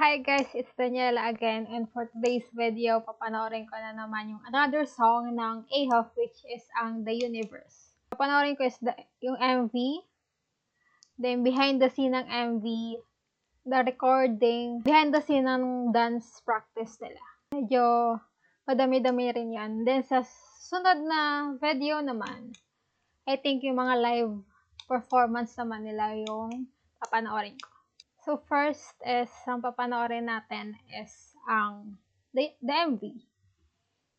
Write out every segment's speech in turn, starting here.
Hi guys, it's Daniela again, and for today's video, papanoorin ko na naman yung another song ng A-Hope, which is ang The Universe. Papanoorin ko is yung MV, then behind the scene ng MV, the recording, behind the scene ng dance practice nila. Medyo madami-dami rin yan. Then sa sunod na video naman, I think yung mga live performance naman nila yung papanoorin ko. So, first is, ang papanoorin natin is ang the MV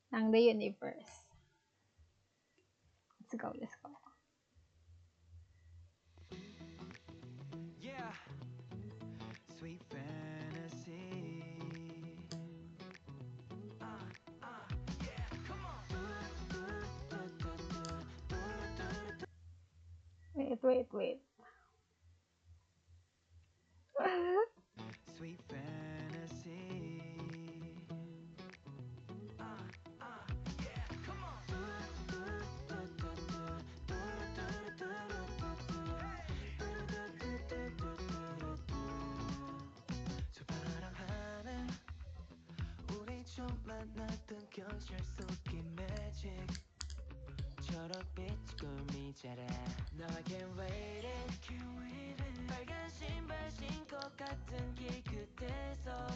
ng The Universe. Let's go. Yeah, sweet fantasy. Yeah, come on. Wait. Sweet fantasy. Yeah, come on. 저 파란 하늘 우리 좀 만났던 경찰 속의 magic 초록빛 꿈이 자라 No I can't wait it 빨간 신발 신고 같은 길 끝에서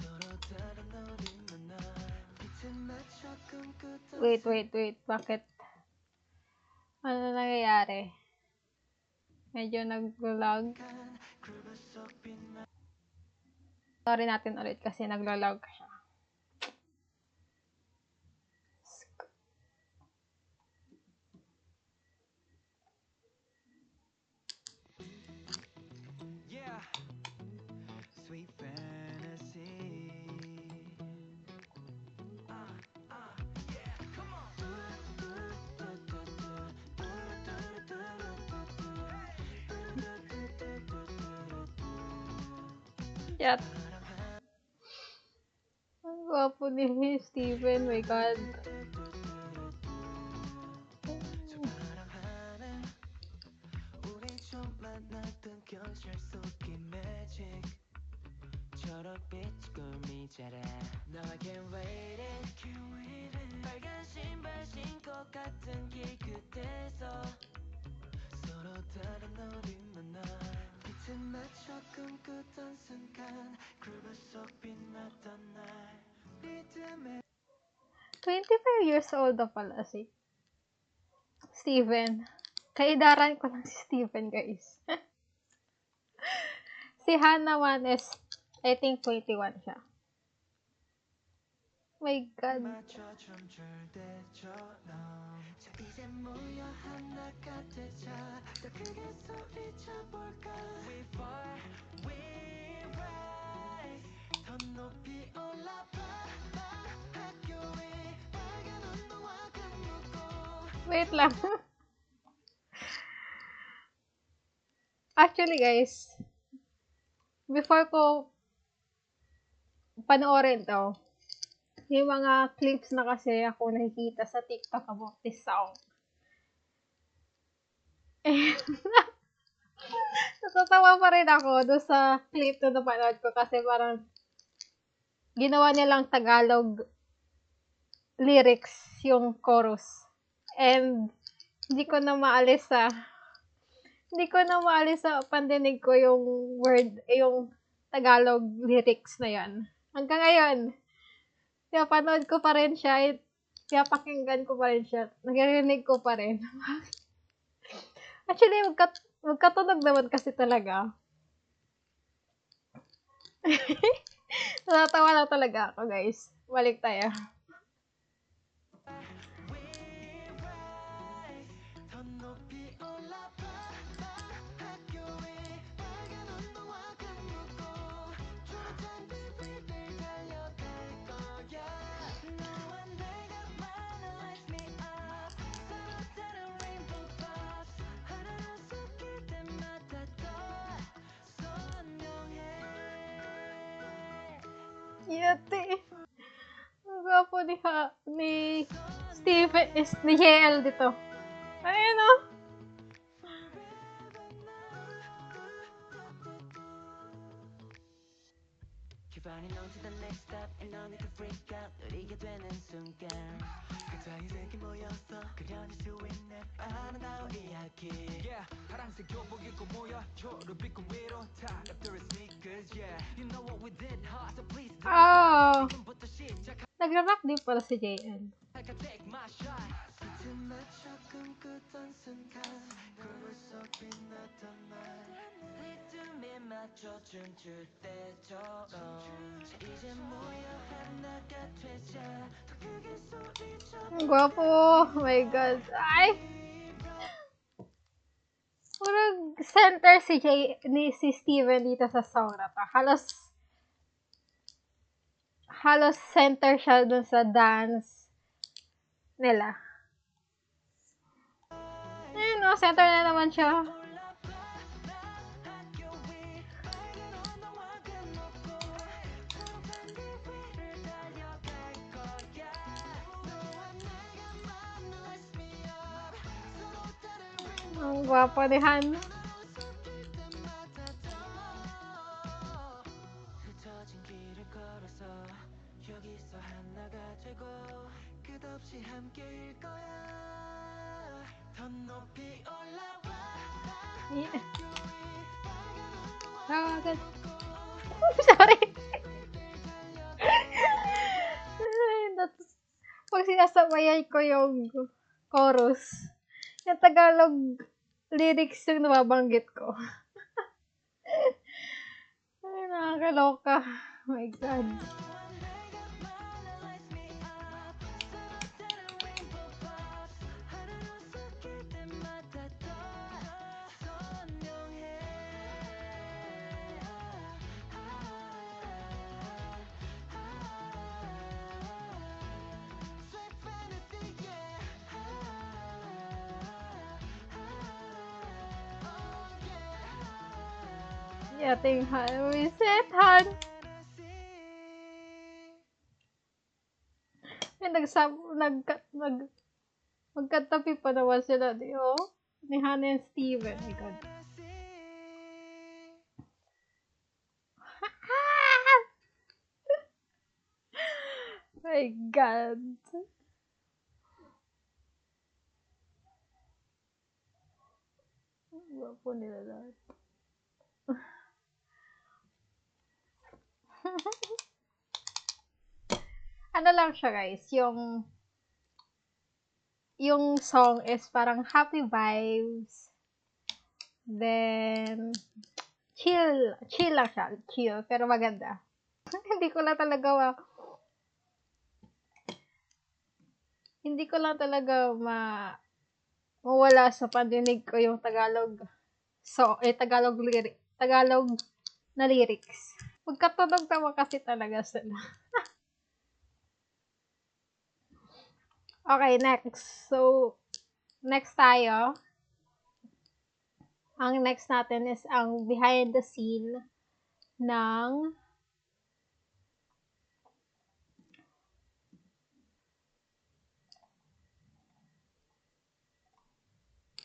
서로 다른 우리 만나 빛에 맞춰 꿈꾸던 Wait. Bakit? Ano nangyayari? Medyo nag-lag. 그룹 속 빛나 Sorry natin ulit kasi naglo-lag siya. Yeah, sweet fantasy. Yeah, come on. Yat. Ang gwapo ni Steven. My God. 저 파란 하늘 우리 좀 만났던 경찰 속의 magic 초록빛 꿈이 자라 No I can't wait it 빨간 신발 신고 같은 길 끝에서 서로 다른 우리 만나 빛에 맞춰 꿈꾸던 순간 그룹 속 빛났던 날 리듬에 25 years old na pala si Steven. Kaidaran ko lang si Steven, guys. Si Han naman is, I think, 21 siya. My God. 맞춰 춤출 때처럼 자 이제 모여 하나가 되자 더 크게 소리쳐볼까 We fly, we rise 더 높이 올라봐 학교 위 빨간 온도와 감고 Wait lang. Actually, guys, before ko panoorin to, may mga clips na kasi ako nakikita sa TikTok about this song. And, natatawa pa rin ako doon sa clip na napanood ko kasi parang ginawa nilang Tagalog lyrics yung chorus. And hindi ko na maalis sa pandinig ko yung word, yung Tagalog lyrics na yan. Hanggang ngayon, pinapanood ko pa rin siya, pinapakinggan ko pa rin siya, nagarinig ko pa rin. Actually, magkatunog naman kasi talaga. Natatawa lang talaga ako, guys. Balik tayo. 더 높이 올라봐 학교 위 빨간 온도와 감고 초록한 빛을 달려갈 거야 너와 내가 만나 lights me up 서로 다른 rainbow puffs 하나로 섞일 때마다 더 선명해 Yati. Ang gwapo ni Steven, ni JL dito. Ayun o. 기반이 넘치던 next step and no need to freak out 느리게 되는 순간 각자의 색이 모여서 그려질 수 있는 아름다운 이야기 Yeah 파란색 교복 입고 모여 초록빛 위로 Top after it's sneakers yeah You know what we did hard so please don't Oh! 지금부터 시작 Nag-rap din pala si JN. I can take my shot 빛을 맞춰 꿈꾸던 순간 거울 속 빛났던 날 리듬에 맞춰 춤출 때처럼 이제 모여 하나가 되자 더 크게 소리쳐 Ang gwapo! Oh my God. Ay! Parang center si Steven dito sa song na to. Halos center siya dun sa dance nila. Ayun no, center na naman siya. Ang gwapo ni Han. 흩어진 길을 걸어서 여기서 하나가 되고 끝없이 함께일 거야 더 높이 올라와 Yeah. Sorry. Pag sinasabayan ko yung chorus, yung Tagalog lyrics yung nababanggit ko. Ay, nakakaloka. Oh my God. Yating Han. Reset Han. Magkatabi pa naman sila. Di, oh? Ni Hannah and Steven. My God. My God. Gwapo nila lahat. Ano lang siya guys, yung song is parang happy vibes. Then, chill lang siya. Chill, pero maganda. Hindi ko lang talaga mawala sa pandinig ko yung Tagalog Tagalog na lyrics. Magkatunog naman kasi talaga sila. Okay, next. So, next tayo. Ang next natin is ang behind the scene ng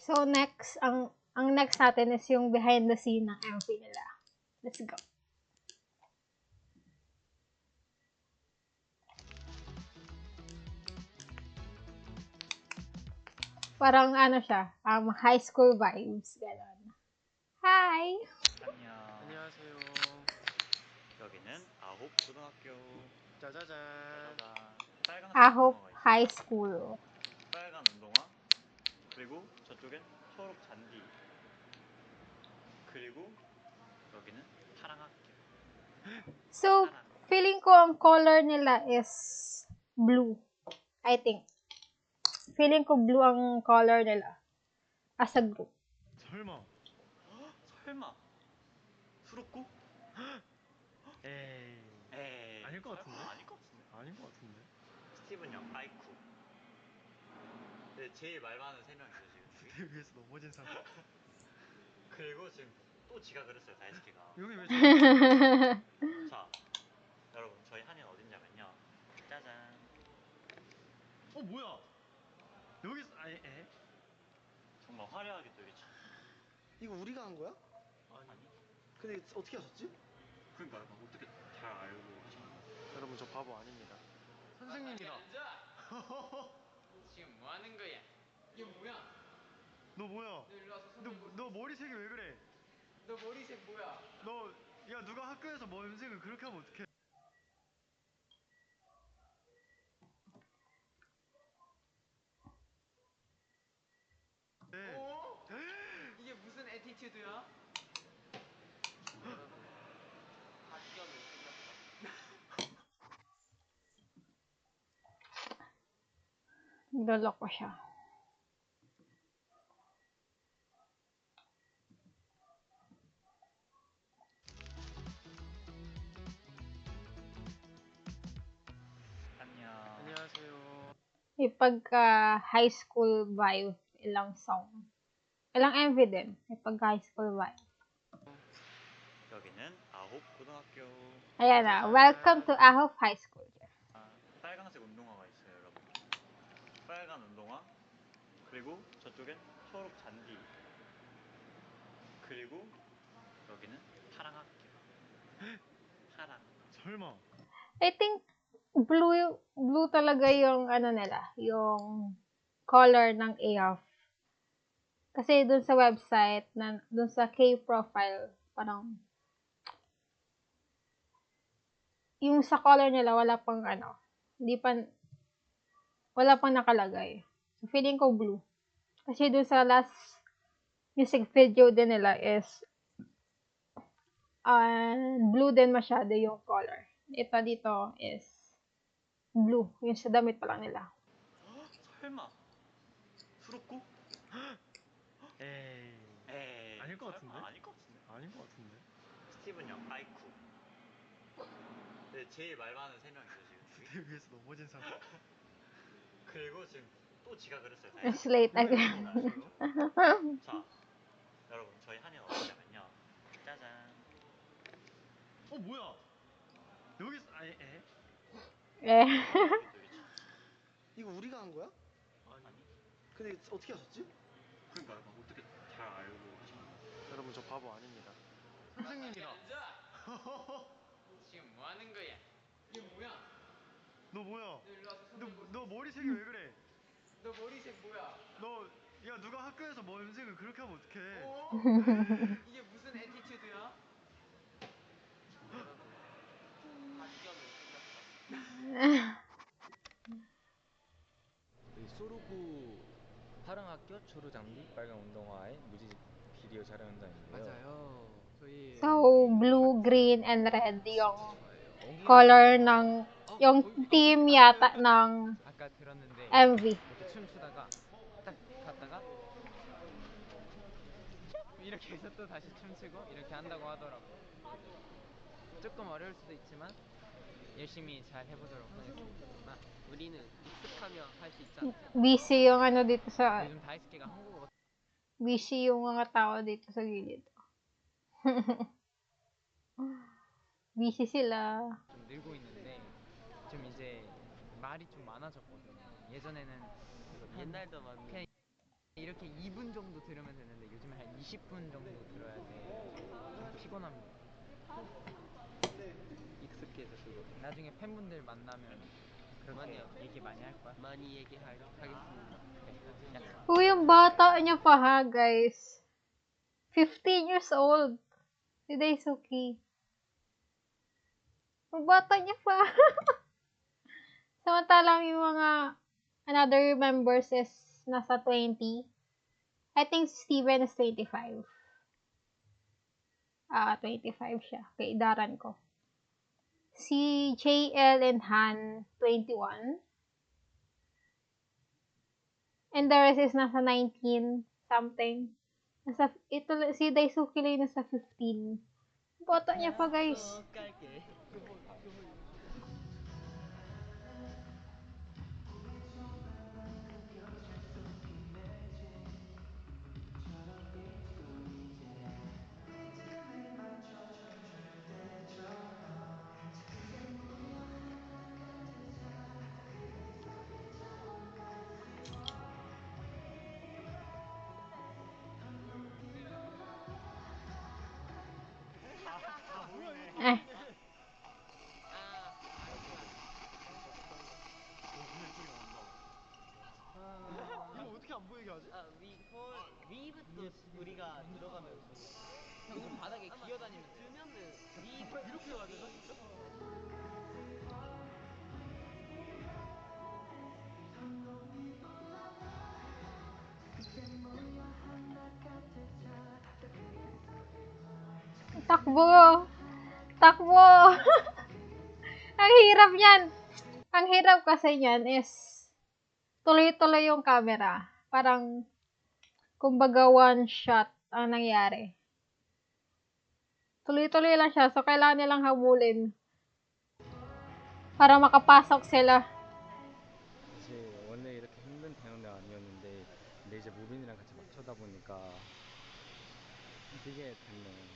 So, next, ang next natin is yung behind the scene ng MV nila. Let's go. Parang ano siya, high school vibes. Ganon. Hi! 안녕. 안녕하세요. 여기는 아홉 고등학교. 짜자잔. 짜잔. 빨간색 Ahop 운동화 있어. High School. 빨간 운동화. 그리고 저쪽엔 초록 잔디. 그리고 여기는 파랑 학교. So, feeling ko ang color nila is blue. I think. Feeling ko blue ang color nila. As a group. 설마. 설마 수록고? 에이. 에이. 아닐 것 같은데? 설마 아닐 것 같은데. 아닌 것 같은데. 스티븐 형 아이쿠. 네, 제일 말 많은 세 명이죠 지금. 무대 위에서 넘어진 사람. 그리고 지금 또 지각을 했어요 다이스키가. 여기 왜 자, 여러분 저희 한이는 어딘냐면요. 짜잔. 뭐야? 여기서 에? 정말 화려하게 또 이렇게. 이거 우리가 한 거야? 아니? 근데 어떻게 하셨지? 그러니까 어떻게 잘 알고. 바보 아닙니다. 선생님이다. 지금 뭐 하는 거야? 이게 뭐야? 너 뭐야? 너 일로 와서 손 들고. 너 머리색이 왜 그래? 너 머리색 뭐야? 너, 야, 누가 학교에서 염색을 그렇게 하면 어떡해? 네. 어? 이게 무슨 애티튜드야? 여러분, 학교는 생겼다. Niloloko siya. 안녕. 안녕하세요. May pagka high school vibe ilang song. Ilang MV din. May pagka high school vibe. 여기는 아홉 고등학교. Ayan na. Welcome to Ahov High School. 빨간색 운동화가 있어요, 여러분. 빨간 운동화. 그리고 저쪽엔 초록 잔디. 그리고 여기는 파랑 학교. 파랑. 설마. I think blue talaga yung ano nila, yung color ng AF. Kasi dun sa website, dun sa K-profile, parang yung sa color nila wala pang ano, wala pang nakalagay. So feeling ko blue. Kasi dun sa last music video din nila is blue din masyado yung color. Ito dito is blue. Yung sa damit pa lang nila. 설마. 수록곡? 에이. 에이. 아닐 것 같은데? 아닐 것 같은데? 아닌 것 같은데. 스티븐 양, 아이쿠. 네, 제일 말 많은 세 명이죠, 지금. 무대 위에서 넘어진 사람. 그리고 지금 또 지각을 했어요. It's late again. 자, 여러분, 저희 한이는 어디냐면요. 짜잔. 뭐야? 여기, 아니, 에? Eh. 이거 우리가 한 거야? 아니. 근데 어떻게 하셨지? 그러니까 어떻게 잘 알고 계신 거예요? 여러분, 저 바보 아닙니다. 선생님이다. 지금 뭐 하는 거야? 이게 뭐야? 너 뭐야? 너 일로 와서 손 들고. 너 머리색이 왜 그래? 너 머리색 뭐야? 너, 야, 누가 학교에서 염색을 그렇게 하면 어떡해? 어? 이게 무슨 애티튜드야? 여러분, 학교는 생겼다. 이 소르구 파랑학교 초록장비 빨간 운동화에 무지직 비디오 촬영 현장인데요. 맞아요. 저희 So, blue, green, and red yung color ng, yung theme yata ng 아까 들었는데 MV. 이렇게 춤추다가 딱 갔다가 이렇게 해서 또 다시 춤추고 이렇게 한다고 하더라고. 조금 어려울 수도 있지만 열심히 잘 해보도록 하겠습니다. 우리는 익숙하면 할 수 있지 않을까? Busy yung ano dito sa, 요즘 다이스케가 한국어가 busy yung mga tao dito sa gilid. Busy sila. 좀 늘고 있는데 좀 이제 말이 좀 많아졌거든요. 예전에는 옛날도 그냥 이렇게 2분 정도 들으면 되는데 요즘에 한 20분 정도 들어야 돼. 좀 피곤합니다. 익숙해졌고 나중에 팬분들 만나면 그렇게 얘기 많이 할 거야? 많이 얘기하겠습니다. 네. 약속. Uy, yung bata niya pa ha, guys. 15 years old. Si Daisuke. Yung bata niya pa. Samantalang yung mga another members is nasa 20. I think Steven is 25. 25 siya. Kaidaran ko. Si JL and Han, 21. And the rest is nasa 19 something. Si Daisuke lang yung nasa 15. Bata niya pa, guys. Eh. Takbo! Takbo! Ang hirap niyan. Ang hirap kasi niyan is tuloy-tuloy yung camera. Parang, kumbaga one shot ang nangyari. Tuloy-tuloy lang siya. So, kailangan nilang habulin para makapasok sila. 사실 원래 이렇게 힘든 대형대 아니었는데 근데 이제 무빈이랑 같이 막 쳐다 보니까 되게 됐네.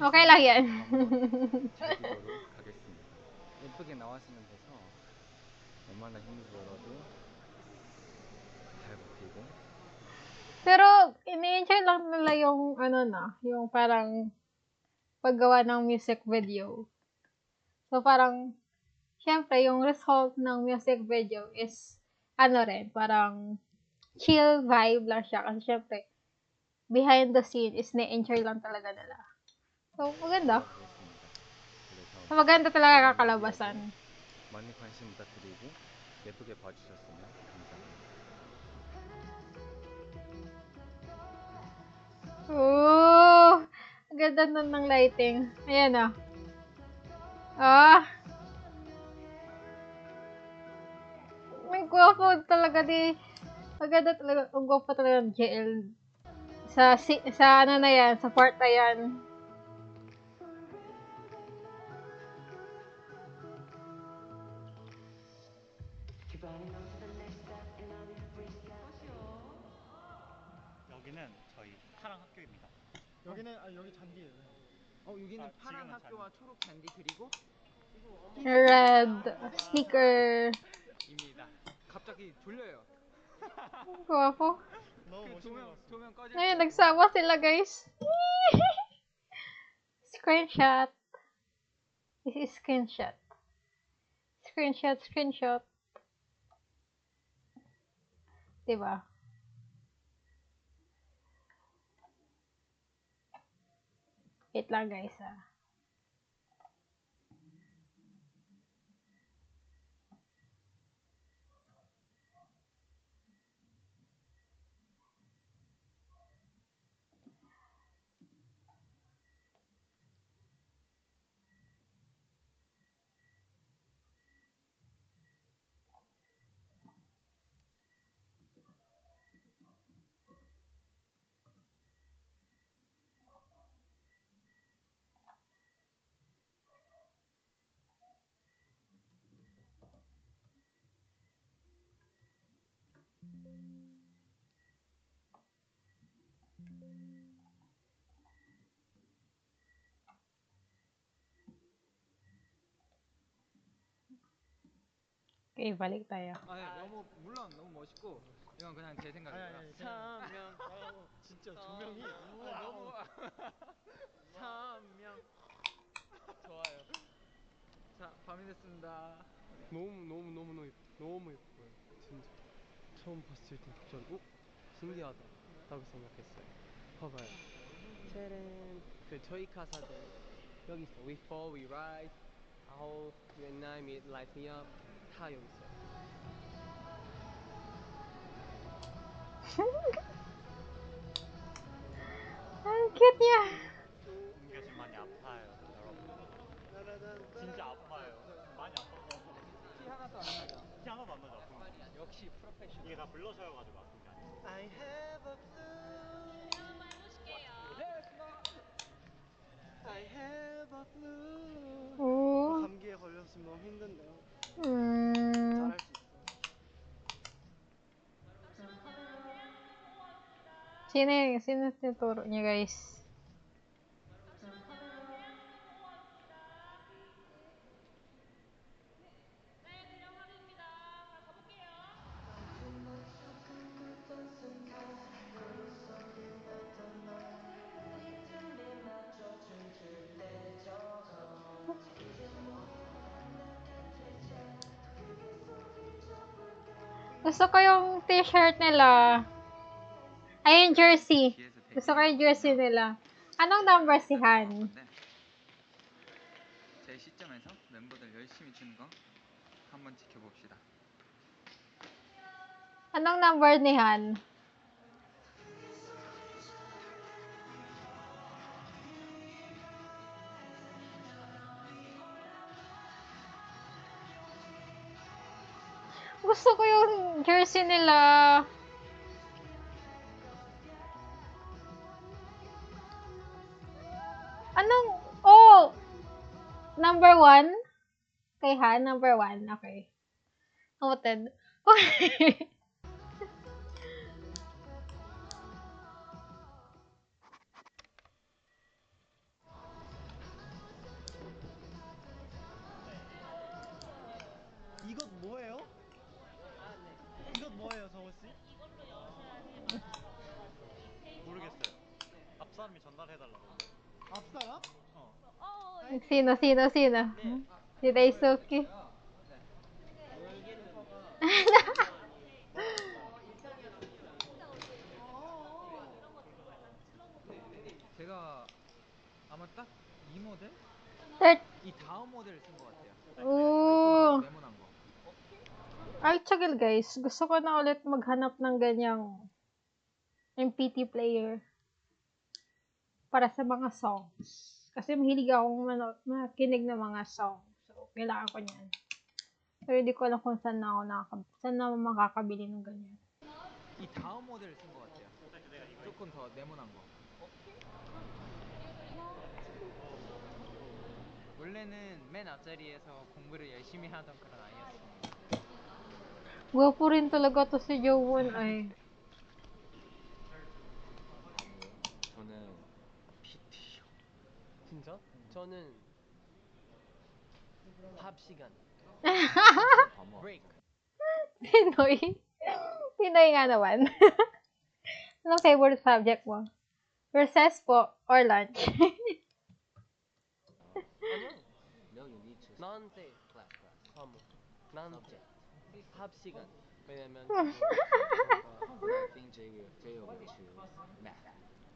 Okay lang yan. 한번 즐기도록 하겠습니다. 예쁘게 나왔으면 돼서 얼마나 힘들어도 잘 버티고 Pero, ini-enjoy lang nila yung, yung parang paggawa ng music video. So, parang, syempre, yung result ng music video is, parang, chill vibe lang siya. Kasi, syempre, behind the scene is na-enjoy lang talaga nila. So, maganda. 그랬습니다. So, maganda talaga kakalabasan. 많은 관심 부탁드리고 예쁘게 봐주셨으면 감사합니다. Oh! Ang ganda nun ng lighting. Ayan ah. Ah! May gwapo talaga maganda talaga. Ang gwapo talaga ng JL. Sa ano na yan, sa part na yan. 여기는 저희 파랑 학교입니다. 여기 잔디예요. 여기는 파란 지금은 학교와 초록 잔디 그리고 Red sneaker. 입니다. 갑자기 졸려요. Gwapo. 너무 그 멋있는 것 같습니다. 조명 꺼질 Ayun, 때 nagsama sila guys. Screenshot. This is screenshot. Screenshot. Diba? Wait lang guys ah. Okay, balik tayo. 물론 너무 멋있고 이건 그냥 제 생각이고요. 아니, 삼명 진짜 조명이 너무 삼명 좋아요. 자 밤이 됐습니다. 너무 예뻐요. 진짜 처음 봤을 때 갑자기 신기하다라고 생각했어요. 봐봐요. 짜란. 그 저희 가사도 여기 있어. We fall, we rise. How you and I meet, light me up. 다 여기 있어요. Ang cute niya. 옮겨진 많이 아파요, 여러분. 진짜 아파요. 많이 아파서. 티 하나도 안 나죠? 티 하나도 안 나죠, 아픈 거. 역시 프로페셔널. 이게 다 블러셔여가지고 아픈 게 아니에요. I have a I have a flu. Oo. 감기에 걸렸으면 너무 힘든데요. Mm. 잘할 수 있어. Sino tinuturo niya guys? Gusto ko yung t-shirt nila. Ay, yung jersey. Gusto ko yung jersey nila. Anong number si Han? 제 시점에서 멤버들 열심히 추는 거 한번 지켜봅시다. Anong number ni Han? gusto ko yung jersey nila. Anong, oh, number 1? Kay Han, number 1. Okay. Noted. Okay. 이것 뭐예요? 이것 뭐예요, 정우 씨? 모르겠어요. 앞 사람이 전달해달라고. 앞사람? Sino? Si Daisuke. 제가 아마 딱 이 모델? Third. 이 다음 모델을 쓴 것 같아요. Ooh. 네모난 거. Ay, tsagil guys. Gusto ko na ulit maghanap ng ganyang MPT player para sa mga songs. Kasi mahilig akong makinig ng mga songs. So, kailangan ko niyan. Pero hindi ko alam kung saan na makakabili ng ganyan. 이 다음 모델을 쓴 것 같아요. 조금 더 네모난 거. 원래는 맨 앞자리에서 공부를 열심히 하던 그런 아이였습니다. Gwapo rin talaga to si Jowon ay. 저는 PT요. 진짜? 저는 밥 시간. 브레이크. Pinoy. Pinoy nga naman. Anong favorite subject mo? Recess po or lunch? 아니요. No, you need to 나한테 class. 과목. 나한테 밥 시간. 왜냐면 But I think Jay will choose math.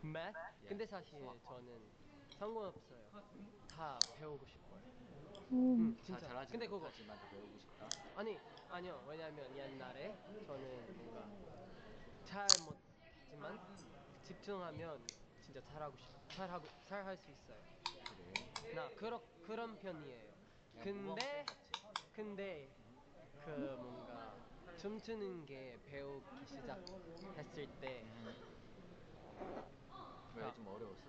math. 근데 사실 저는 상관없어요. 다 배우고 싶어요. 진짜. 잘하지 근데 그거 못하지만 더 배우고 싶다. 아니요. 왜냐면 옛날에 저는 뭔가 잘 못하지만 집중하면 진짜 잘할 수 있어요. 그래. 나 그런 편이에요. 근데 그 뭔가 춤추는 게 배우기 시작했을 때 왜 좀 어려웠어?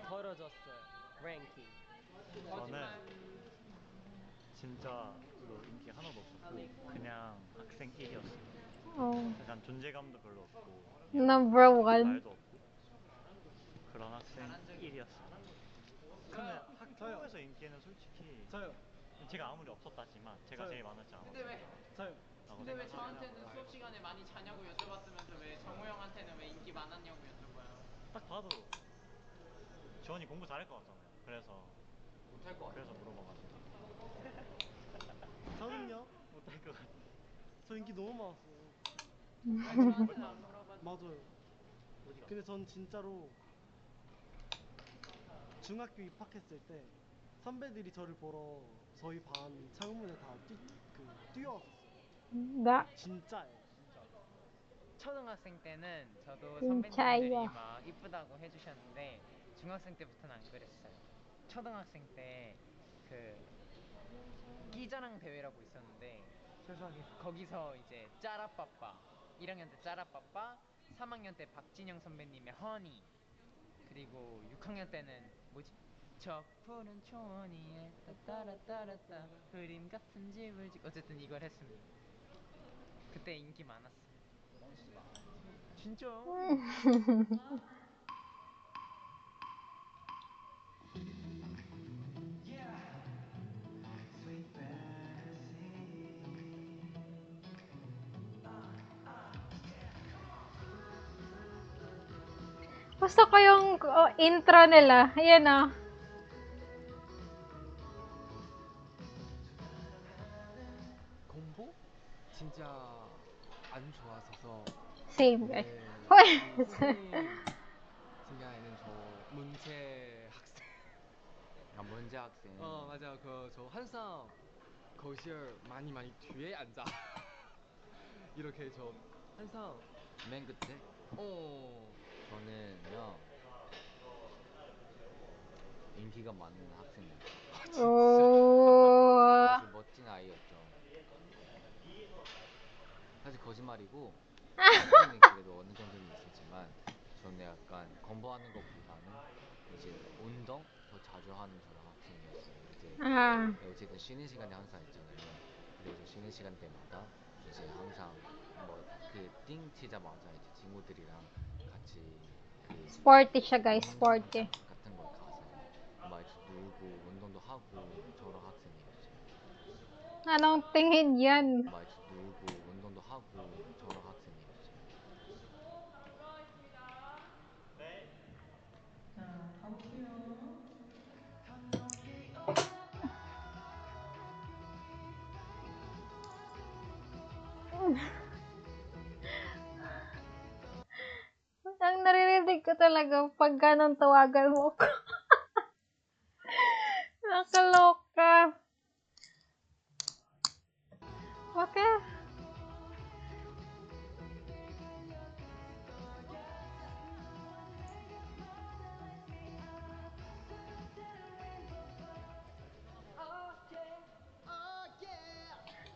벌어졌어요. 랭킹. 저는 진짜 뭐 인기 하나도 없었고 그냥 학생 1이었어요. Oh. 약간 존재감도 별로 없고 그냥 Number 1. 말도 없고 그런 학생 1이었어요. 근데 학교에서 인기는 솔직히 저요. 제가 아무리 없었다지만 제가 제일 많았지 않았어요. 저요. 근데 왜 저한테는 수업 시간에 많이 자냐고 여쭤봤으면서 왜 정우 형한테는 왜 인기 많았냐고 여쭤봐요? 딱 봐도 지원이 공부 잘할 것 같잖아요. 그래서 못할 것 같아요. 그래서 물어봐가지고 저는요? 못할 것 같아. 저 인기 너무 많았어요. 저한테는 안 물어봤는데. 맞아요. 근데 전 진짜로 중학교 입학했을 때 선배들이 저를 보러 저희 반 창문에 다 뛰어왔었어요. Da. 진짜예요, 진짜. 초등학생 때는 저도 진짜요. 선배님들이 막 이쁘다고 해주셨는데 중학생 때부터는 안 그랬어요. 초등학생 때 그 끼자랑 대회라고 있었는데 세상에. 거기서 이제 짜라빠빠 1학년 때 짜라빠빠 3학년 때 박진영 선배님의 허니 그리고 6학년 때는 뭐지? 저 푸른 초원 위에 따따라따라따 그림 같은 집을 어쨌든 이걸 했습니다. 그때 인기 많았어요. 진짜? Gusto ko yung intro nila. Ayan oh. 공부 진짜 안 좋아서서 Same guys. 네, Hoy! 이 선생님 생각에는 저 문제 학생. 아, 문제 학생. 맞아. 저 항상 거실 많이 뒤에 앉아. 이렇게 저 항상 맨 끝에 저는요 인기가 많은 학생이에요. Oh. 아주 멋진 아이였죠. 사실 거짓말이고 실제는 그래도 어느 정도는 있었지만 저는 약간 공부하는 것보다는 이제 운동 더 자주 하는 그런 학생이었어요. 이제 Ah. 어쨌든 쉬는 시간이 항상 있잖아요. 그래서 쉬는 시간 때마다 이제 항상 뭐 그 띵 치자마자 이제 친구들이랑 같이 그 Sporty siya, guys. 운동장 Sporty. 같은 걸 가서 막 이제 놀고 운동도 하고 저런 학생이었어요. Anong tingin yan? 막 이제 놀고 운동도 하고 저런 학생이었어요. 네. 자, 가볼게요. Ang naririnig ko talaga pag ganun tawagan mo ko. Nakaloka. Bakit?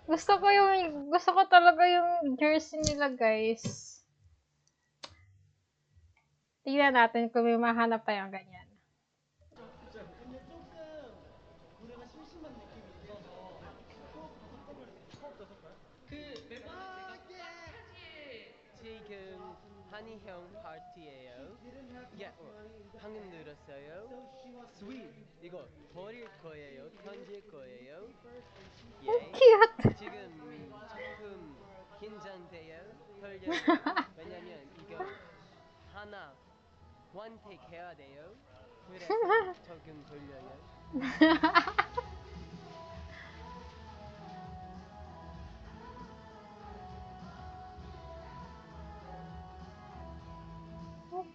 Gusto ko talaga yung jersey nila, guys. Tingnan natin kung may mahanap tayong ganyan. 근데 조금 노래가 심심한 느낌이 있어서 수업 5걸? 그 멤버들 지금 한이 형 파티예요. 예, 방금 들었어요. 스윗 이거 버릴 거예요. 던질 거예요. 예. Cute! 지금 조금 긴장돼요. 떨려요. 왜냐면 이거 하나 원택 해야 돼요. 그래서 조금 떨려요.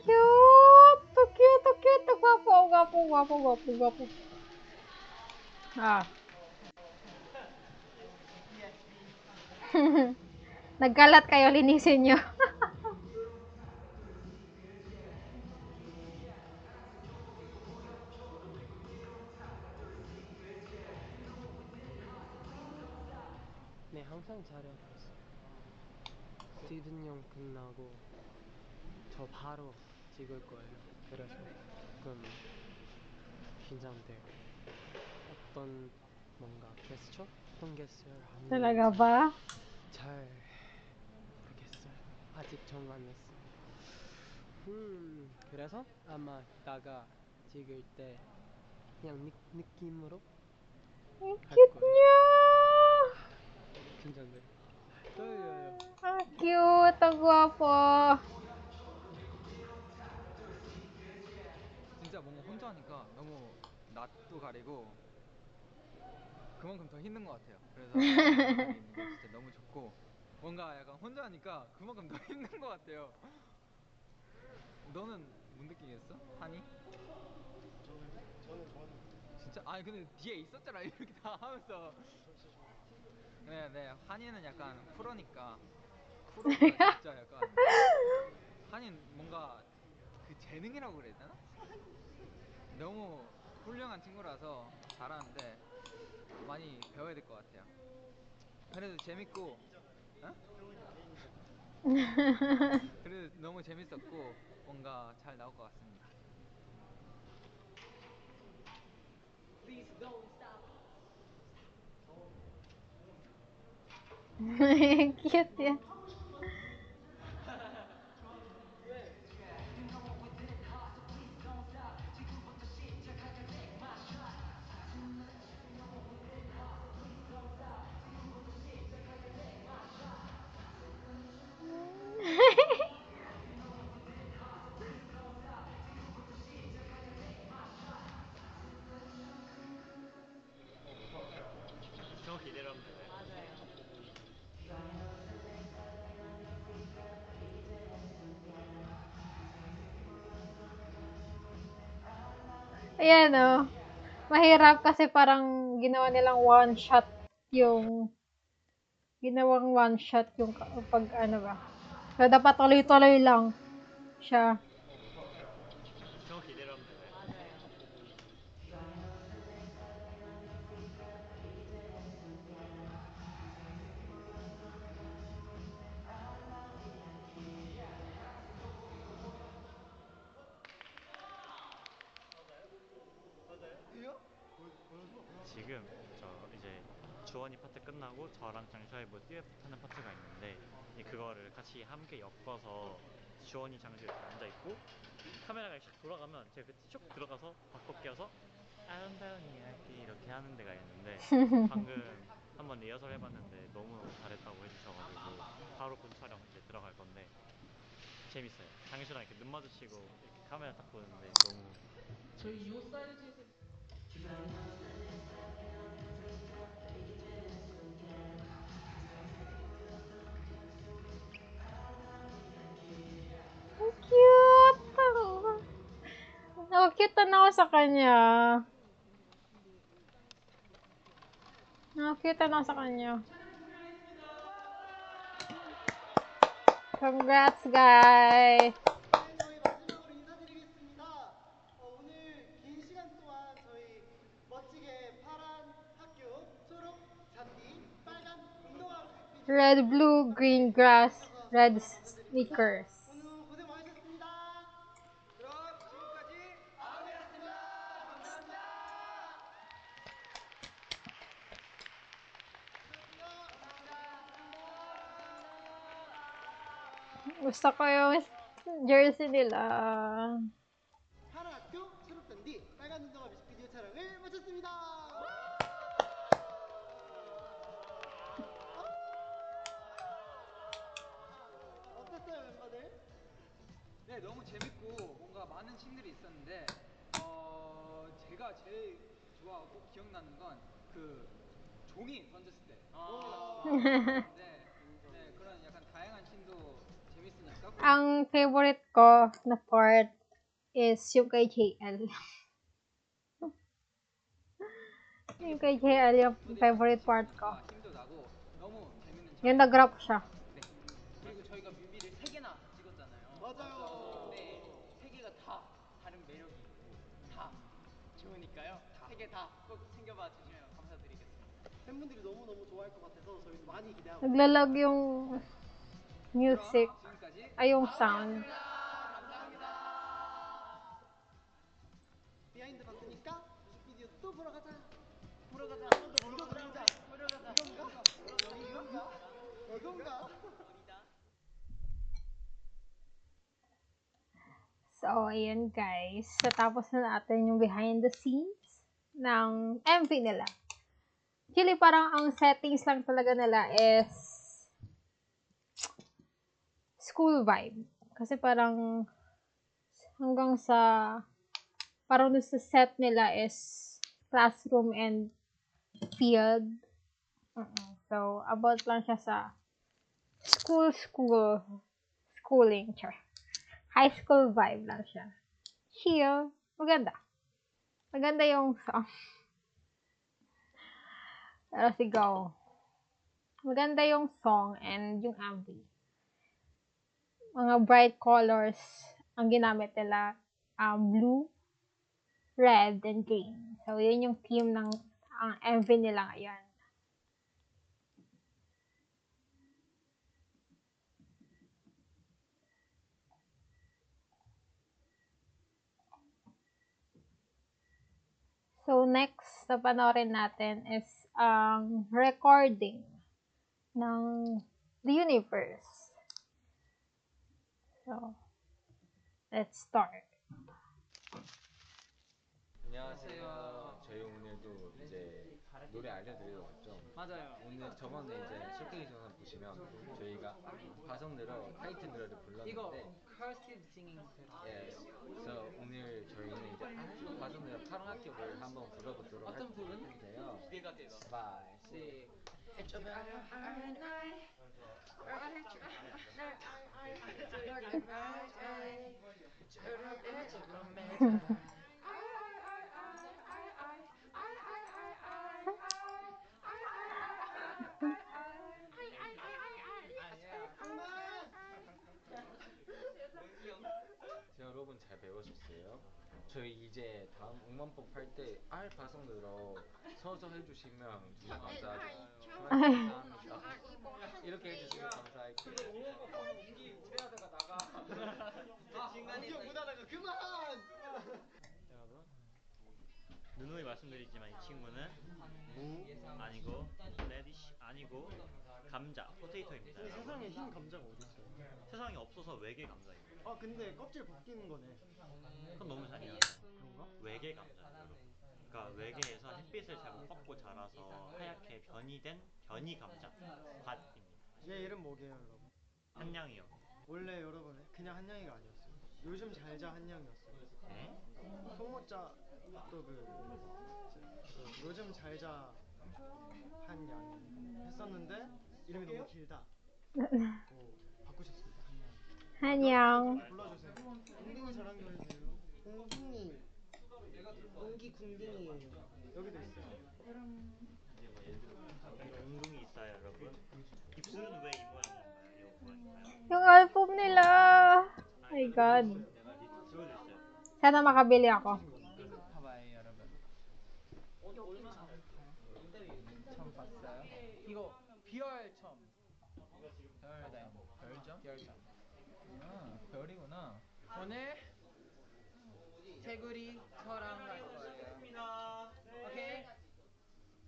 Cute! To cute! Gwapo. Ah. Nagkalat kayo, linisin nyo. 네, 항상 잘하고 있어요. 스티븐 형 끝나고 저 바로 찍을 거예요. 그래서 조금 긴장돼요. 어떤 뭔가 게스처? 어떤 게스처를 Talaga 하는지 ba? 잘 모르겠어요. 아직 정안 했어요. 그래서 아마 이따가 찍을 때 그냥 느낌으로 Ang 할 cute 거예요. niya! 긴장돼요. 떨려요. Ang cute! Ang gwapo! 진짜 뭔가 혼자 하니까 너무 낯도 가리고 그만큼 더 힘든 것 같아요. 그래서 여기 있는 게 진짜 너무 좋고 뭔가 약간 혼자 하니까 그만큼 더 힘든 것 같아요. 너는 못 느끼겠어? 하니? 저는 진짜? 아니 근데 뒤에 있었잖아 이렇게 다 하면서. 네, 한이는 약간 프로니까 프로니까 진짜 약간 한이는 뭔가 그 재능이라고 그래야 되나? 너무 훌륭한 친구라서 잘하는데 많이 배워야 될 것 같아요. 그래도 재밌고, 어? 그래도 너무 재밌었고 뭔가 잘 나올 것 같습니다. Cute yan. 저 기대로 하면 되나요? Ayan, oh. Mahirap kasi parang ginawa nilang one shot yung ginawang one shot yung pag ano ba. So, dapat tuloy-tuloy lang siya. 저 기대로 하면 되나요? 지금 저 이제 주원이 파트 끝나고 저랑 장샤이브 듀엣 하는 파트가 있는데 그거를 같이 함께 엮어서 주원이 장샤이브 이렇게 앉아 있고 카메라가 샥 돌아가면 제가 쭉 들어가서 바꿔 껴서 아름다운 이야기 이렇게 하는 데가 있는데 방금 한번 리허설 해봤는데 너무너무 잘했다고 해주셔가지고 바로 본 촬영 이제 들어갈 건데 재밌어요. 장시랑 이렇게 눈 마주치고 이렇게 카메라 딱 보는데 너무 Ang cute! Cute na ako sa kanya. Cute na ako sa kanya. Congrats, guys! 네, 저희 마지막으로 인사드리겠습니다. 오늘 긴 시간 동안 저희 멋지게 파란 학교, 초록 잔디, 빨간 운동화 뮤직비디오 Red, blue, green grass, red sneakers. 오늘 고생 많으셨습니다. 그럼 지금까지 아우였습니다. 감사합니다. Gusto ko yung jersey nila. 파란 학교, 초록 잔디, 빨간 운동화 뮤직비디오 촬영을 마쳤습니다. 어땠어요, 멤버들? 네, 너무 재밌고 뭔가 많은 씬들이 있었는데 제가 제일 좋아하고 기억나는 건 그 종이 던졌을 때. 네, 그런 약간 다양한 씬도 재밌으니까. Ang favorite ko na part is yung kay JL. Yung kay JL yung favorite part ko. 힘도 나고 너무 재밌는 Yung nag-rap siya. 네. 그리고 저희가 뮤비를 3개나 찍었잖아요. 맞아요. 근데 3개가 다 다른 매력이 있고 다 좋으니까요. 3개 다 꼭 챙겨봐 주시면 감사드리겠습니다. 팬분들이 너무너무 좋아할 것 같아서 저희도 많이 기대하고 Naglalag yung music. 지금까지 Ay, yung sound. 비하인드 봤으니까 뮤직비디오 또 보러 가자. 보러 가자. 이거 보자. 보러 가자. 이건가? So, ayan guys. Natapos na natin yung behind the scenes ng MV nila. Actually, parang ang settings lang talaga nila is school vibe. Kasi parang hanggang sa parang dun sa set nila is classroom and field. So, about lang siya sa schooling. Char. High school vibe lang siya. Chill. Maganda. Maganda yung song. Pero sigaw. Maganda yung song and yung MV. Mga bright colors ang ginamit nila. Blue, red, and green. So, yun yung theme ng MV nila ngayon. So, next na panoorin natin is ang recording ng The Universe. So, let's start. 안녕하세요. 저희 오늘도 이제 노래 알려드리러 왔죠. 맞아요. 오늘 저번에 이제 쇼케이스 영상 보시면 저희가 가성 들어 타이틀 노래를 이거 불렀는데 cursive singing. yes. 그래서 오늘 저희는 이제 가성 들어 파란 학교를 한번 불러보도록 할 텐데요. 기대가 돼요. 5, 6, 자, 여러분 잘 배우셨어요? 저희 이제 다음 응원법 할 때 R 가성 들어 서서 해주시면 정말 감사하죠. 정말 감사합니다. 이렇게 해주시면 감사할게요. 공기 무대하다가 나가. 중간에 못 하다가 그만! 여러분 누누이 말씀드리지만 이 친구는 무 아니고 레디쉬 아니고 감자, 포테이토입니다. 근데 여러분. 세상에 흰 감자가 어디 있어요? 세상에 없어서 외계 감자입니다. 아 근데 껍질 벗기는 거네. 그건 너무 잔인하네. 그런가? 외계 감자, 여러분. 그러니까 외계에서 햇빛을 잘 못 받고 자라서 하얗게 변이 된 변이 감자 밭입니다. 얘 이름 뭐게요, 여러분? 한양이요. 원래 여러분 그냥 한양이가 아니었어요. 요즘 잘자 한양이었어요. 에? 송모자 또그 요즘 잘자 한양 했었는데 이름이 너무 길다. 고 바꾸셨습니다. 한양. 안녕. 여러분들 불러주세요. 궁딩이 자랑 좀 해주세요. 궁딩이. 웅기 궁딩이에요. 여기도 있어요. 웅둥이 있어요, 여러분. 입술은 왜 이 모양인가요? 이 모양인가요? Yung album nila. Oh my God. 저기도 있어요. Sana makabili ako. 봐봐요 여러분. 처음 봤어요? 이거 비열 처음. 별다임. 별점? 별점. 아 별이구나. 오늘 채구리 저랑 갈 거예요. 오케이?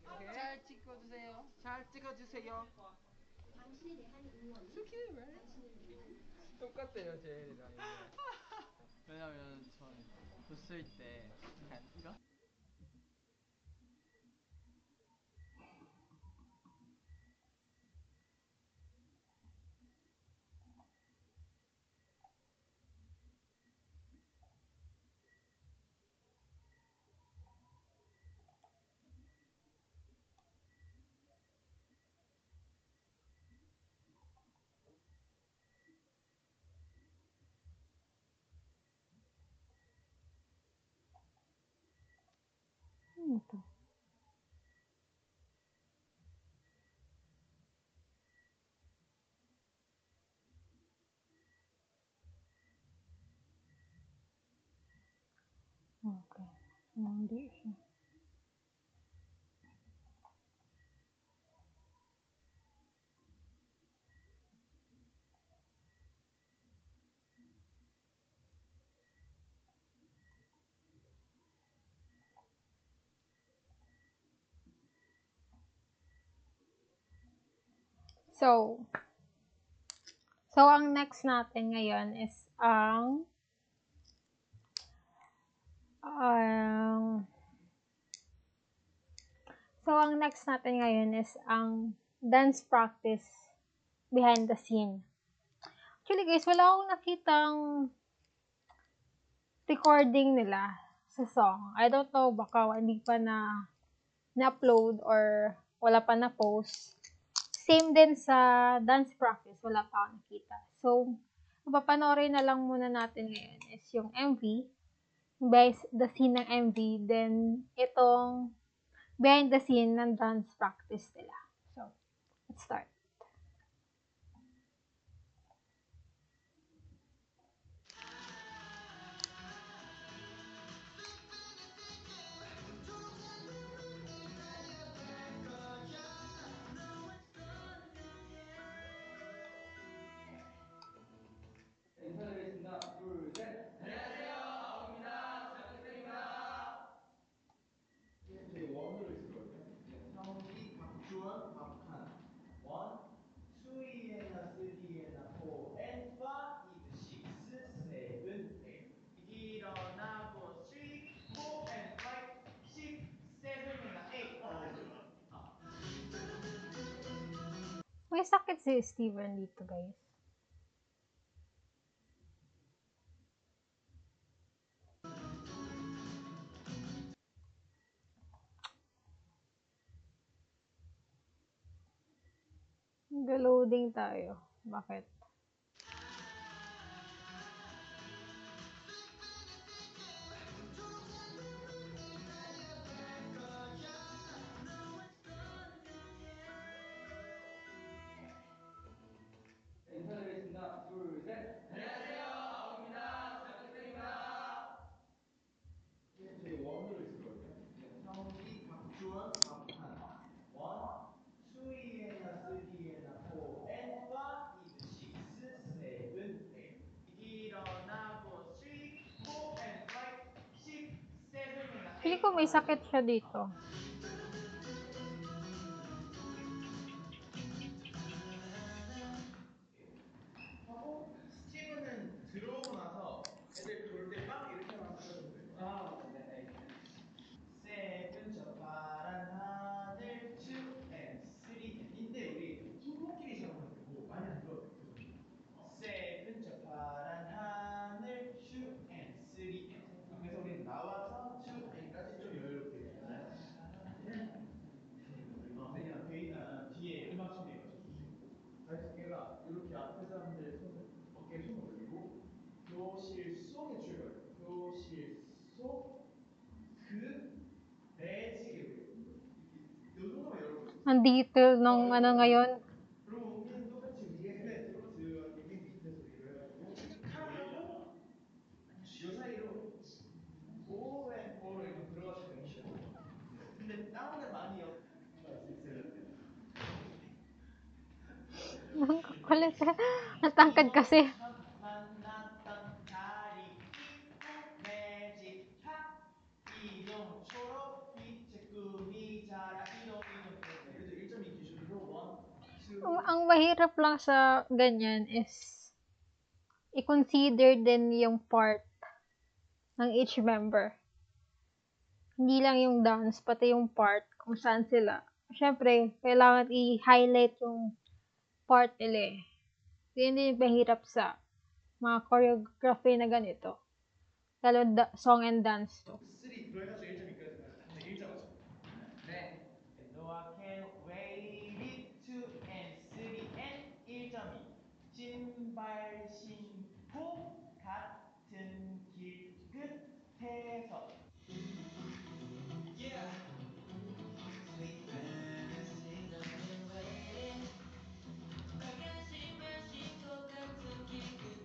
오케이? 잘 찍어주세요. 잘 찍어주세요. 똑같아요 제일이랑 이게. 왜냐면 전 웃을 때 약간 이런. Ano to? Okay. Hindi siya. So ang next natin ngayon is ang next natin ngayon is ang dance practice behind the scene. Actually guys, wala akong nakitang recording nila sa song. I don't know, baka hindi pa na-upload or wala pa na-post. Same din sa dance practice, wala pa akong nakita. So, papanoorin na lang muna natin ngayon is yung MV, behind the scene ng MV, then itong behind the scene ng dance practice nila. So, let's start. 인사드리겠습니다. 둘, 셋. 안녕하세요. 아홉입니다. 잘 부탁드립니다. 저희 원으로 있었거든요. 상욱이, 박주원, 박한. 원, 투이에나 쓰리에나 포, 앤 파, 이브, 식스, 세븐, 에잇. 일어나고 3, 4, and 5, 6, 7, and 8. May sakit si Steven dito, guys. Nag-loading tayo. Bakit? 인사드리겠습니다. 둘, 셋. 안녕하세요. 아홉입니다. 잘 부탁드립니다. 저희 원으로 있었거든요. 상욱이, 박주원, 박한. 원, 투이에나 쓰리에나 포, 앤 파, 이브, 식스, ko may sakit siya dito. 하고 스티브는 들어오고 나서 애들 돌 때 빵 이렇게 하면 불러주면 될 거야. 네, 알겠습니다. 세븐 저 파란 하늘 2 and 3 and인데 우리 친구끼리처럼 해도 되고 많이 안 들어도 돼. 그 정도. 세븐 저 파란 하늘 2 and 3 and. 그래서 우리는 나와서 2 and까지 좀 여유롭게 해주잖아요. 뒤에 음악 소리 맞춰주시고 다시 걔가 이렇게 앞에 사람들 어깨에 손을 올리고 교실 속에 출발. 교실 속 그 매직의 웨이. 이 정도만 열어볼 수 있어. Ang detail ng ano ngayon. 그리고 은빈 똑같이 위에서 은빈 밑에서 위로 해가지고 칸하고 요 사이로 O and O로 이렇게 들어가서 되는 거고. 근데 다운을 많이 할수 있어야 돼. Ang kulit. Natangkad kasi. 만났던 달이 이쁜 매직 팝 이동 초록빛 제 꿈이 자라 이동 그래도 1.2 기준으로 1, 2 Ang mahirap lang sa ganyan is i-consider din yung part ng each member. Hindi lang yung dance, pati yung part kung saan sila. Siyempre, kailangan i-highlight yung part nila eh. Yun din yung mahirap sa mga choreography na ganito. Lalo song and dance to. 3 들어해가지고 1.2까지 가요. 근데 1자 맞춰. 네. No I can't wait it 2 and 3 and 1.2 신발 신고 같은 길 끝에서 Yeah. Sweet fantasy 너는 왜 이래 빨간 신발 신고 같은 길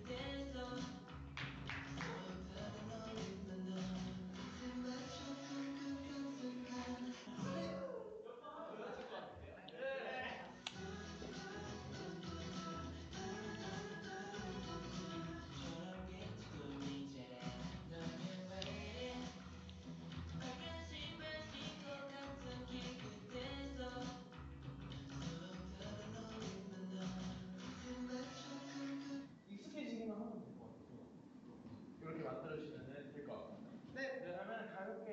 끝에서 속닥여 너를 만나 틈 맞춰 쿵쿵쿵 승한 조금만 보여줄 것 같은데요? 네. 초록빛 꿈이 자라 너는 왜 이래 빨간 신발 신고 같은 길 끝에서 속닥여 너를 만나 틈 맞춰 쿵쿵 익숙해지기만 하면 될 것 같아서 이렇게 만들어주시면 될 것 같습니다. 네. 그러면 가볍게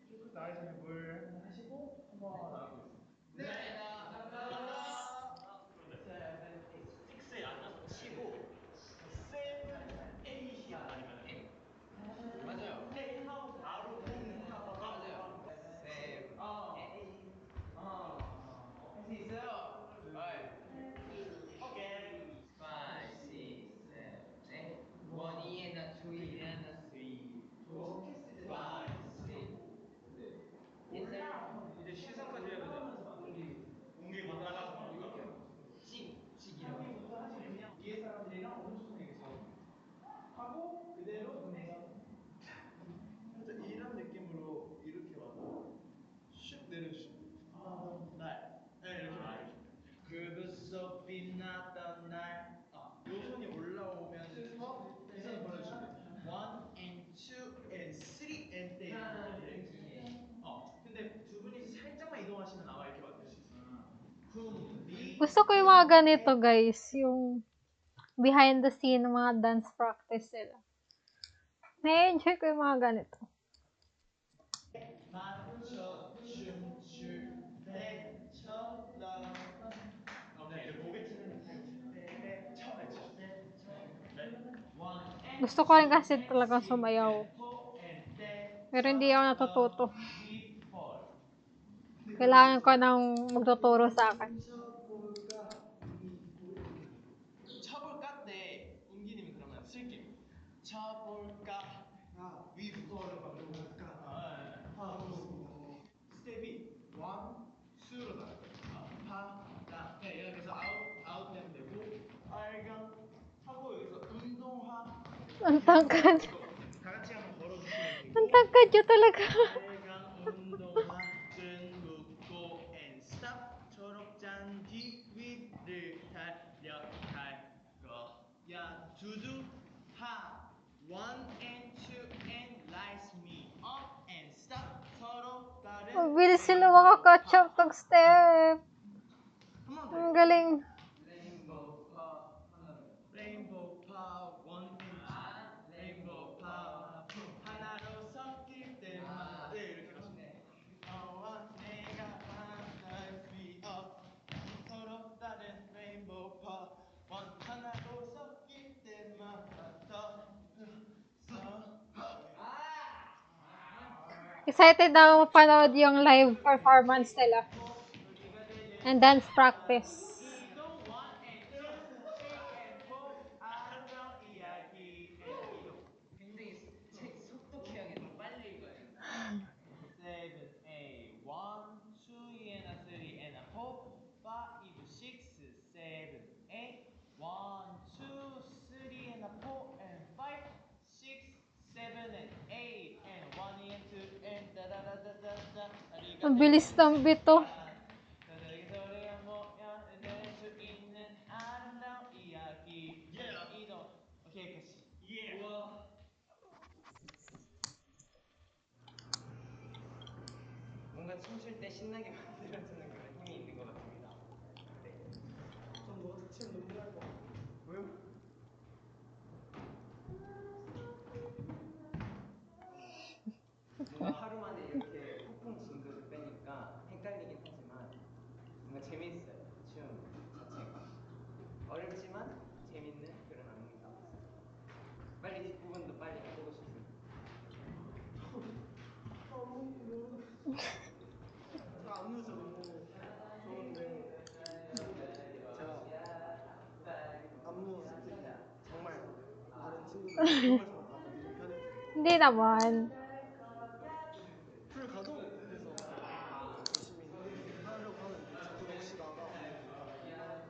쭉 나가기 전에 물 한잔 하시고 한번 나가보겠습니다. 네. 감사합니다. 그런데 6에 앉아서 치고 7 아니면 8이야 아니면 맞아요. 바로 9 하고 맞아요. 세븐, 에잇. 할 수 있어요. 오케이 5, 6, 7, 8. 1E and a 2E and a 3. 도착했을 때 5, 6. 올라가면 이제 시선까지 해야 되잖아. 공기 받다가 좀 이렇게 올라가. 하면 하기부터 하지 그냥 위에 사람들이랑 오른쪽 손 이렇게 잡아주면 돼. 하고 그대로 살짝 이런 느낌으로 이렇게 와서 슉 내려주시면 돼요. 빛나던 날. 네, 이렇게 만들어주시면 돼요. 그부서 빛났던 날. 요 손이 올라오면서 이 손을 벌려주시면 돼요. 1 and 2 and 3 and 때 근데 두 분이서 살짝만 이동하시면 아마 이렇게 만들 수 있어요. Gusto ko yung mga ganito guys. Yung behind the scene ng mga dance practice nila. Na-enjoy ko yung mga ganito. 맞춰 춤출 때처럼 오케이 이제 고개 치는 듯 해봅시다. 때처럼 해주시죠. Gusto ko rin kasi talagang sumayaw. Pero hindi ako natututo. Kailangan ko ng magtuturo sa akin. 쳐볼까 때 웅기님이 그러면 쓸게요. 쳐볼까 위부터를 가져볼까 하고 스텝이 1, 2로 나갈 거예요. 파가 그래서 아웃 되면 되고 빨강 하고 여기서 운동화 Ang tangkad. 다 같이 한번 걸어주시면 되고 Ang tangkad nyo talaga. 빨강 운동화 끈 묶고 and stop 초록잔디 위를 달려 야 두두 하 1 and 2 and lights me up and stop sila makaka-catch up tong step. Ang galing. Rainbow power one and two. Rainbow power 하나로 섞일 때마다 네 이렇게 가시네. 너와 내가 만날 free up 서로 다른 레인보우 파워 하나로 섞일 때마다 더 Excited na ako mapanood yung live performance nila. And dance practice. 이동 one and two, three and four 아름다운 이야기 and 이동. 굉장히 속독해야게 좀 빨리 읽어야 돼. 7, 8, 1, 2 and a 3 and a 4, 5, 6, 7, 8, 1, 2, 3 and a 4 and 5, 6, 7 and 8 and 1 and 2 and da-da-da-da-da-da. Ang bilis ng beat to. 소리가 뭐야 낼 수 있는 아름다운 이야기 이동. 오케이 여기까지. 우와. 뭔가 춤출 때 신나게 만들어주는 그런 힘이 있는 것 같습니다. 네. 전 너가 다치면 눈물 날 것 같아. 왜요? 뭔가 하루 만에 이렇게 폭풍 진도를 빼니까 헷갈리긴 하지만 뭔가 재밌어요. 춤 자체가 어렵지만 재밌는 그런 안무인 것 같습니다. 빨리 뒷부분도 빨리 해보고 싶습니다. 제가 안무 진짜 너무 좋은데 제가 안무 정말 다른 친구들 정말 잘 가르치는 편이에요. Hindi naman. 풀 가도 그래서 열심히 하려고 하는데 자꾸 놓치다가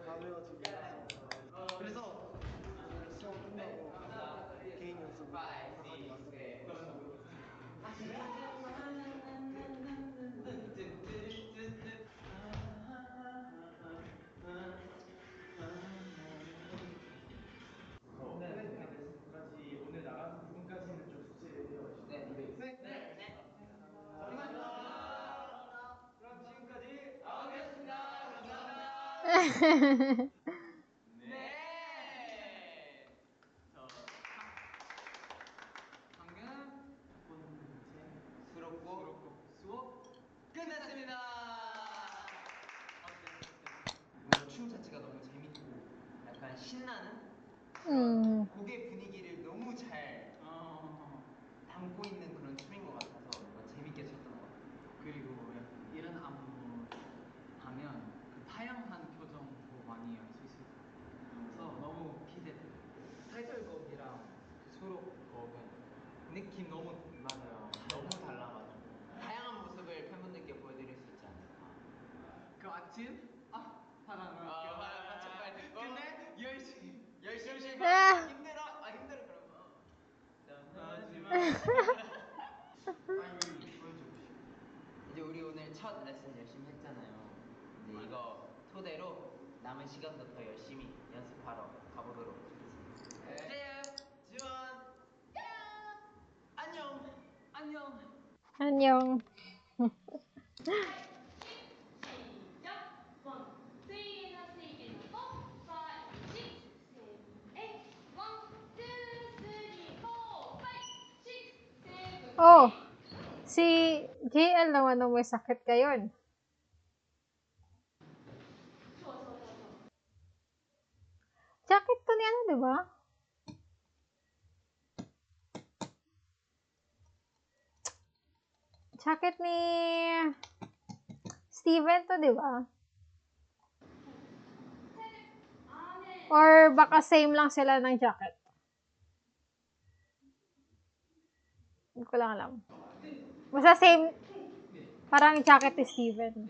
다 외워지고 있어요. 그래서 오늘 수업 끝나고 개인 연습 하기 만들어요. 끝내주는 레슨까지 오늘 나가는 부분까지는 좀 숙지를 해주시죠. 네. 감사합니다. 그럼 지금까지 아웃이었습니다. 감사합니다. 네. 방금 수록곡 수업 끝났습니다. 뭔가 춤 자체가 너무 재밌고 약간 신나는 곡의 분위기를 너무 잘 담고 있는 그런 춤인 것 같아서 뭔가 재밌게 췄던 것 같아요. 그리고 약간 이런 안무 하면 그 다양한 표정도 많이 알 수 있을 것 같아요. 그래서 너무 기대돼요. 타이틀곡이랑 그 수록곡은 느낌 너무 맞아요. 너무 달라가지고 다양한 모습을 팬분들께 보여드릴 수 있지 않을까. 그 아침 파란 반짝발 듣고 근데 10시 아. 힘들어 그러면 하지마 빨리 보여주고 싶어. 이제 우리 오늘 첫 레슨 열심히 했잖아요. 이제 이거 토대로 남은 시간도 더 열심히 연습하러 가보도록 하겠습니다. 지원 안녕. Anyong. Oh, si JL naman nung may sakit ngayon. Jacket to ni ano, di ba? Jacket ni Steven to, di ba? Or baka same lang sila ng jacket? Hindi ko lang alam. Basta same, parang jacket ni Steven.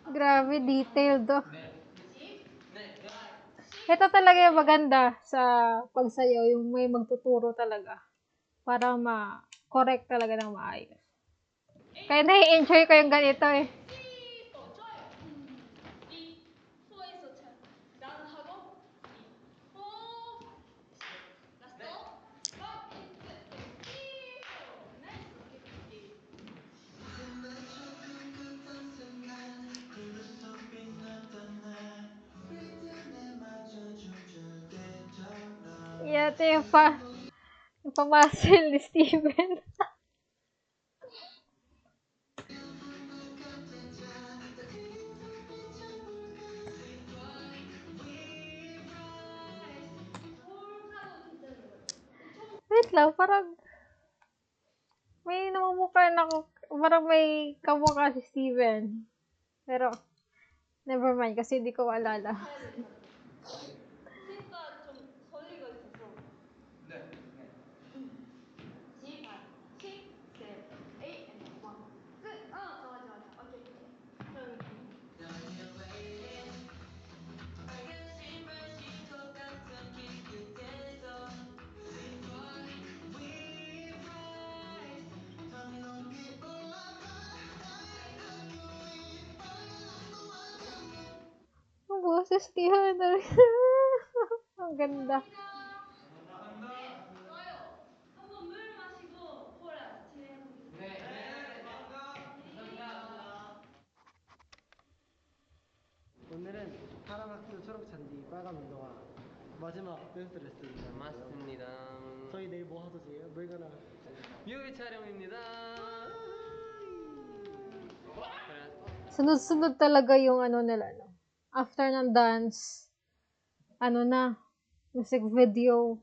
Grabe, detailed oh. Ito talaga yung maganda sa pagsayaw, yung may magtuturo talaga para ma-correct talaga ng maayos. Kaya nai-enjoy ko yung ganito eh. Yeah, ito yung pa-muscle ni Steven. Wait lang, parang may namumukha na ako, parang may kamukha si Steven. Pero, never mind, kasi hindi ko maalala. Ang boses ni Hannah. Ang ganda. 오늘은 사랑학교 초록잔디 빨간 운동화 마지막 댄스 레슨이잖아요. 맞습니다. 저희 내일 뭐 하죠? 지금? 물건아 뮤비 촬영입니다. Sunod-sunod talaga yung ano nila, no? After ng dance, ano na, music video.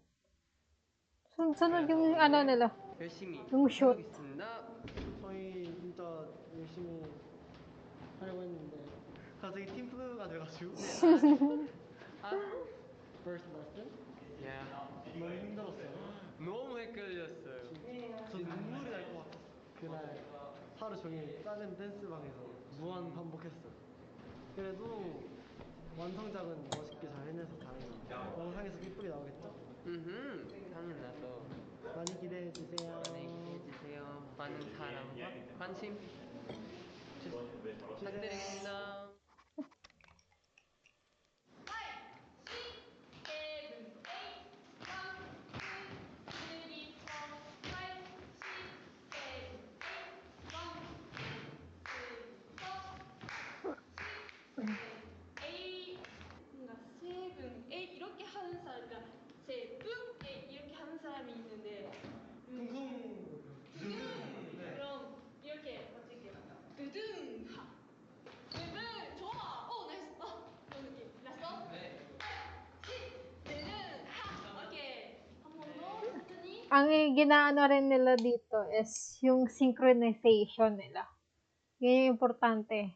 Sunod-sunod yung ano nila, 열심히 yung shoot. 해보겠습니다. 저희 진짜 열심히 하려고 했는데 갑자기 팀플가 돼가지고 First lesson? 너무 힘들었어요. 너무 헷갈렸어요. 저 눈물이 날 것 같았어. 그날 하루 종일 작은 댄스방에서 무한 반복했어요. 그래도 완성작은 멋있게 잘 해내서 다행입니다. 영상에서 이쁘게 나오겠죠? 당연하죠. 많이 기대해주세요. 많이 기대해주세요. 많은 사랑과 관심 부탁드립니다. 뭔가 세븐, 에잇 이렇게 하는 사람, 그러니까 세븐, 에잇 이렇게 하는 사람이 있는데 그럼 이렇게 어떻게 두둥 하 두둥 좋아 오 나이스 그런 느낌 났어? 네 두둥 하 오케이 한 번 더 천천히 Ang ginaano rin nila dito is yung synchronization nila. Yun yung importante.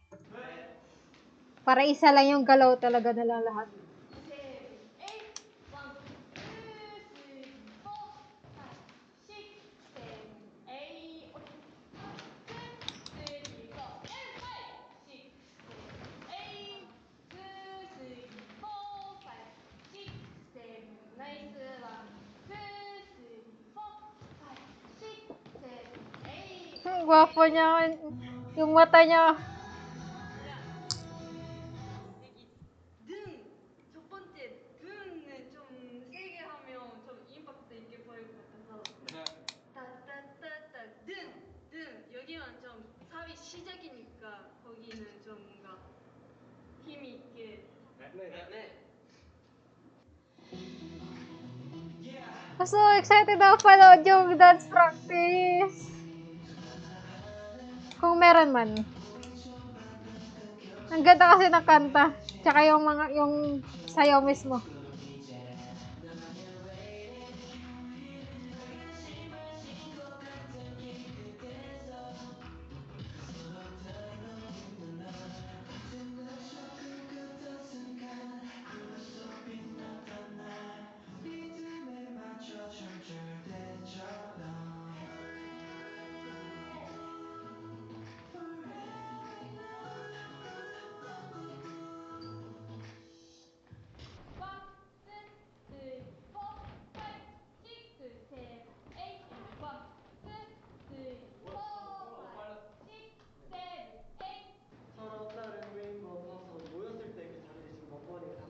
Para isa lang yung galaw talaga nila lahat. Ang gwapo niya. Yung mata niya. 여기 등! 첫 번째 등은 좀 세게 하면 좀 임팩트 있게 보일 것 같아서 따따따따 등! 여기만 좀 사비 시작이니까 거기는 좀 뭔가 힘이 있게 네. I'm so excited na panood yung dance practice. Kung meron man. Ang ganda kasi ng kanta. Tsaka yung sayaw mismo.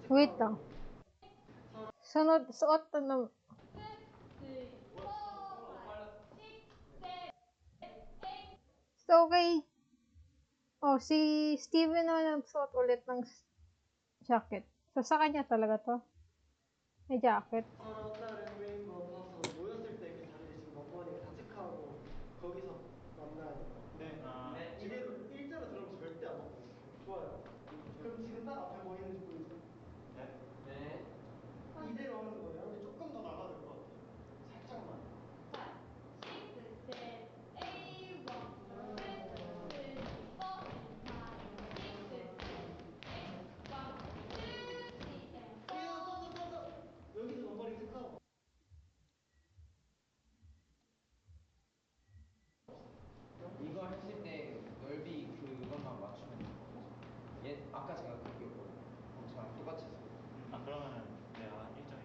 Wait lang. Suot na. So, okay. Oh, si Steven na nagsuot ulit ng jacket. So, sa kanya talaga to. May jacket. 서로 다른 레인보우 방송을 모였을 때 그 자리를 지금 넘버원이가 다 체크하고 거기서 만나야 될 것 같아요. 네. 네. 이대로 일자로 들어오면 절대 안 바꿔요. 좋아요. 그럼 지금 딱 앞에 뭐 있는지 보이죠? 네. 네. 이대로 하는 거예요. 근데 조금 더 나가도 될 것 같아요. 살짝만. 여기서 넘버링 체크하고. 이거 했을 때 넓이 그것만 맞추면 되는 거죠. 아까 제가 그기였거든요. 저랑 똑같이 했어요. 아 그러면은 내가 1.1.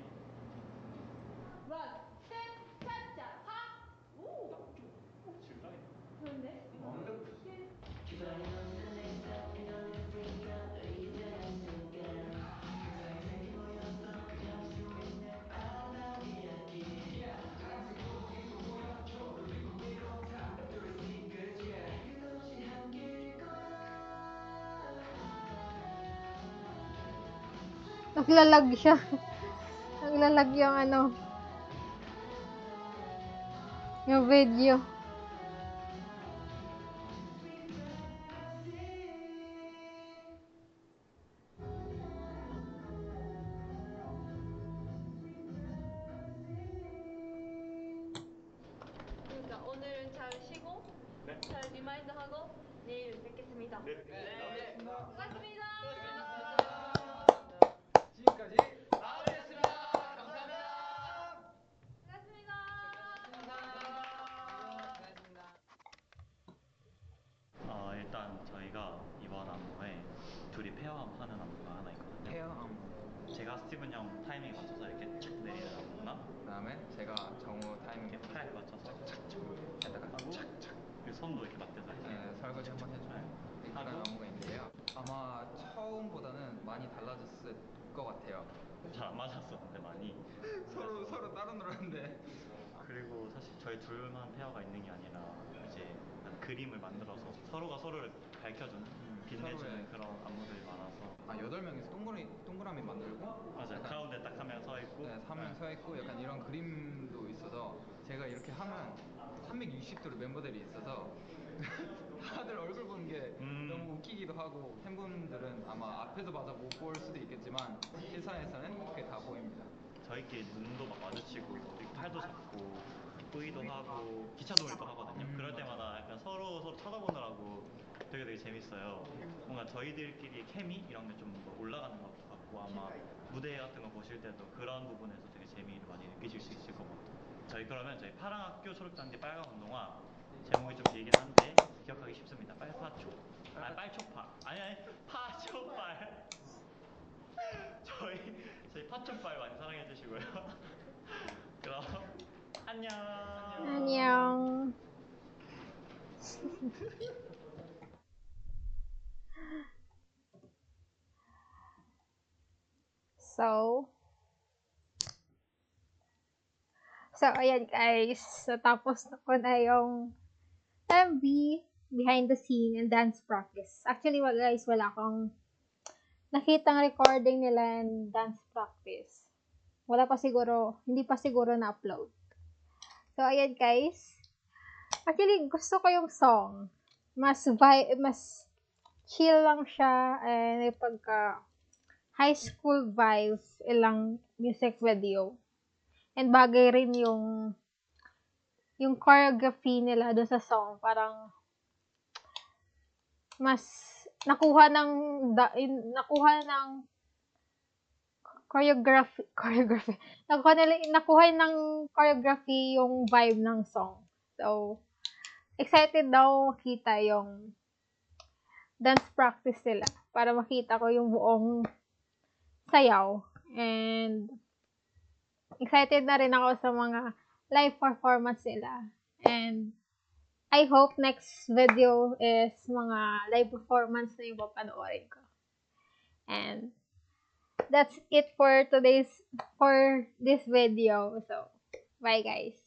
Naglalag siya. Naglalag yung ano. Yung video. 그러니까 오늘은 잘 쉬고 네. 잘 리마인드하고 내일 뵙겠습니다. 네, 뵙겠습니다. 수고하셨습니다. 지금까지 아웃이었습니다. 감사합니다. 수고하셨습니다. 수고하셨습니다. 일단 저희가 이번 안무에 둘이 페어함 하는 안무가 하나 있거든요. 페어 안무. 제가 스티븐 형 타이밍 맞춰서 이렇게 착 내리는 안무나 그다음에 제가 정우 타이밍 이렇게 팔 맞춰서 했다가 하고 그리고 손도 이렇게 맞대서 이렇게 설거지 한번 해주는 그런 하고 안무가 있는데요. 아마 처음보다는 많이 달라졌을 것 같아요. 잘 안 맞았었는데 많이 서로 따로 놀았는데. 그리고 사실 저희 둘만 페어가 있는 게 아니라 이제 약간 그림을 만들어서 서로가 서로를 밝혀주는 빛내주는 서로의- 그런 안무들이 많아서 8명이서 동그라미 만들고 맞아요. 약간- 가운데 딱 한 명 서 있고 네, 3명 서 있고 약간 이런 그림도 있어서 제가 이렇게 하면 360도로 멤버들이 있어서 다들 얼굴 보는 게 너무 웃기기도 하고 팬분들은 아마 앞에서 봐서 못 볼 수도 있겠지만 실상에서는 그게 다 보입니다. 저희끼리 눈도 막 마주치고 이렇게 팔도 잡고 뿌이도 하고 기차 놀이도 하거든요. 그럴 때마다 약간 서로 쳐다보느라고 되게 재밌어요. 뭔가 저희들끼리 케미 이런 게 좀 올라가는 것 같고 아마 무대 같은 거 보실 때도 그런 부분에서 되게 재미를 많이 느끼실 수 있을 것 같아요. 저희 파랑학교 초록장기 빨간 운동화 제목이 좀 길긴 한데 기억하기 쉽습니다. 빨파초 빨초파 아니 파초빨 저희 파초빨 많이 사랑해 주시고요. 그럼 안녕. 안녕. So, ayan guys. Natapos na ko na yung MV, behind the scene, and dance practice. Actually, guys, wala akong nakitang recording nila and dance practice. Hindi pa siguro na-upload. So, ayan guys. Actually, gusto ko yung song. Mas chill lang siya, and may pagka high school vibes ilang music video. And bagay rin yung choreography nila doon sa song. Parang mas nakuha ng choreography. Nakuha ng choreography yung vibe ng song. So, excited daw makita yung dance practice nila para makita ko yung buong sayaw. And excited na rin ako sa mga live performance nila. And I hope next video is mga live performance na yung papanoorin ko. And that's it for this video. So, bye guys.